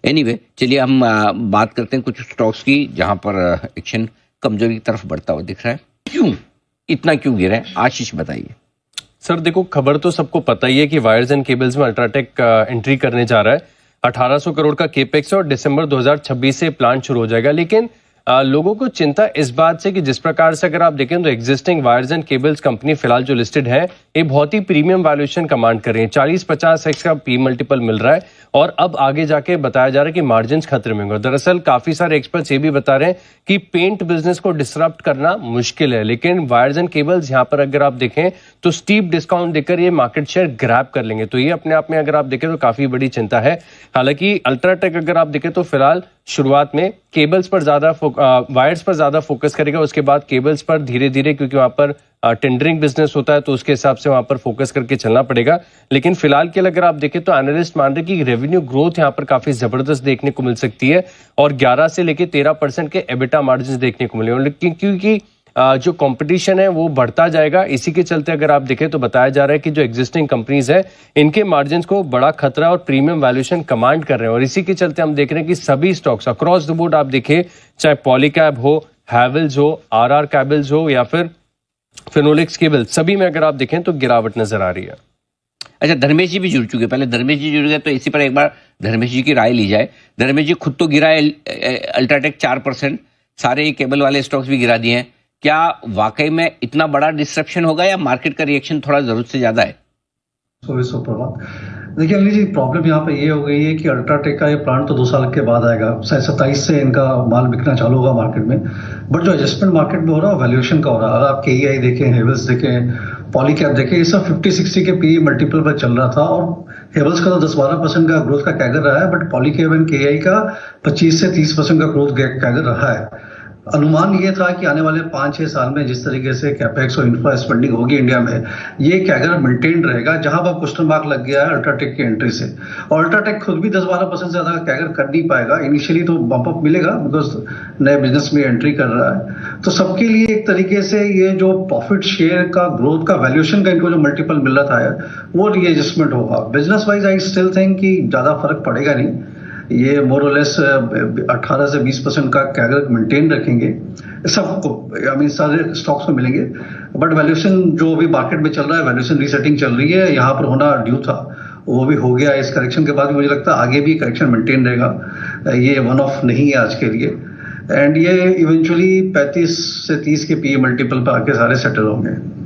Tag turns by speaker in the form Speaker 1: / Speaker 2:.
Speaker 1: Anyway चलिए हम बात करते हैं कुछ स्टॉक्स की जहां पर एक्शन कमजोरी की तरफ बढ़ता हुआ दिख रहा है। क्यों इतना क्यों गिरा है, आशीष बताइए।
Speaker 2: सर देखो, खबर तो सबको पता ही है कि वायर्स एंड केबल्स में अल्ट्राटेक एंट्री करने जा रहा है। 1800 करोड़ का केपेक्स और दिसंबर 2026 से प्लांट शुरू हो जाएगा। लेकिन लोगों को चिंता इस बात से कि जिस प्रकार से अगर आप देखें तो existing wires and cables company फिलहाल जो लिस्टेड है ये बहुत ही प्रीमियम वैल्यूएशन कमांड कर रही है। 40-50x का पी मल्टीपल मिल रहा है और अब आगे जाके बताया जा रहा है कि मार्जिन खतरे में होंगे। दरअसल काफी सारे एक्सपर्ट्स ये भी बता रहे हैं कि पेंट बिजनेस को डिसरप्ट करना मुश्किल है, लेकिन वायर्स एंड केबल्स यहाँ पर अगर आप देखें तो स्टीप डिस्काउंट देकर ये मार्केट शेयर ग्रैब कर लेंगे। तो ये अपने आप में अगर आप देखें तो काफी बड़ी चिंता है। हालांकि अल्ट्राटेक अगर आप देखें तो फिलहाल शुरुआत में केबल्स पर ज्यादा वायर्स पर ज्यादा फोकस करेगा, उसके बाद केबल्स पर धीरे धीरे, क्योंकि वहां पर टेंडरिंग बिजनेस होता है तो उसके हिसाब से वहां पर फोकस करके चलना पड़ेगा। लेकिन फिलहाल के लिए अगर आप देखें तो एनालिस्ट मान रहे कि रेवेन्यू ग्रोथ यहां पर काफी जबरदस्त देखने को मिल सकती है और 11 से लेकर 13% के एबिटा मार्जिन देखने को मिलेंगे। लेकिन क्योंकि जो कंपटीशन है वो बढ़ता जाएगा, इसी के चलते अगर आप देखें तो बताया जा रहा है कि जो एग्जिस्टिंग कंपनीज है इनके मार्जिन्स को बड़ा खतरा और प्रीमियम वैल्यूएशन कमांड कर रहे हैं। और इसी के चलते हम देख रहे हैं कि सभी स्टॉक्स अक्रॉस द बोर्ड आप देखें, चाहे पॉलीकैब हो, हैवेल्स हो, आरआर कैबल्स हो या फिर फिनोलेक्स केबल, सभी में अगर आप देखें तो गिरावट नजर आ रही है।
Speaker 1: अच्छा, धर्मेश जी भी जुड़ चुके, पहले धर्मेश जी जुड़ गए तो इसी पर एक बार धर्मेश जी की राय ली जाए। धर्मेश जी, खुद तो गिरा है अल्ट्राटेक 4%, सारे केबल वाले स्टॉक्स भी गिरा दिए हैं। क्या वाकई में इतना बड़ा डिस्ट्रप्शन होगा या मार्केट का रिएक्शन थोड़ा जरूरत से ज्यादा है?
Speaker 3: देखिए अनिल जी, प्रॉब्लम यहाँ पे ये हो गई है कि अल्ट्राटेक का ये प्लांट तो 2 साल के बाद आएगा, 27 से इनका माल बिकना चालू होगा मार्केट में। बट जो एडजस्टमेंट मार्केट में हो रहा है वैल्यूएशन का हो रहा है। अगर आप केईआई देखें, हेवल्स देखें, पॉलीकैब देखें, ये सब 50-60 के पी मल्टीपल पर चल रहा था और हेवल्स का तो 10-12% का ग्रोथ का कैगर रहा है, बट पॉलीकैब एंड केईआई का 25 से 30% का ग्रोथ कैगर रहा है। अनुमान ये था कि आने वाले 5-6 साल में जिस तरीके से कैपेक्स और इंफ्रा स्पेंडिंग होगी इंडिया में, ये कैगर मेंटेन रहेगा। जहां पर क्वेश्चन मार्क लग गया है अल्ट्राटेक की एंट्री से, और अल्ट्राटेक खुद भी 10-12% से ज्यादा कैगर कर नहीं पाएगा। इनिशियली तो बम्प अप मिलेगा बिकॉज नए बिजनेस में एंट्री कर रहा है। तो सबके लिए एक तरीके से ये जो प्रॉफिट शेयर का ग्रोथ का वैल्यूएशन का इनको जो मल्टीपल मिल रहा था वो रीएडजस्टमेंट होगा। Business wise I still think कि ज्यादा फर्क पड़ेगा नहीं, ये मोर और लेस 18 से 20% का कैगर मेंटेन रखेंगे सबको, आई मीन सारे स्टॉक्स में मिलेंगे। बट वैल्यूएशन जो अभी मार्केट में चल रहा है, वैल्यूएशन रीसेटिंग चल रही है, यहाँ पर होना ड्यू था, वो भी हो गया। इस करेक्शन के बाद भी मुझे लगता है आगे भी करेक्शन मेंटेन रहेगा, ये वन ऑफ नहीं है आज के लिए। एंड ये इवेंचुअली 35 से 30 के पी मल्टीपल पर आके सारे सेटल होंगे।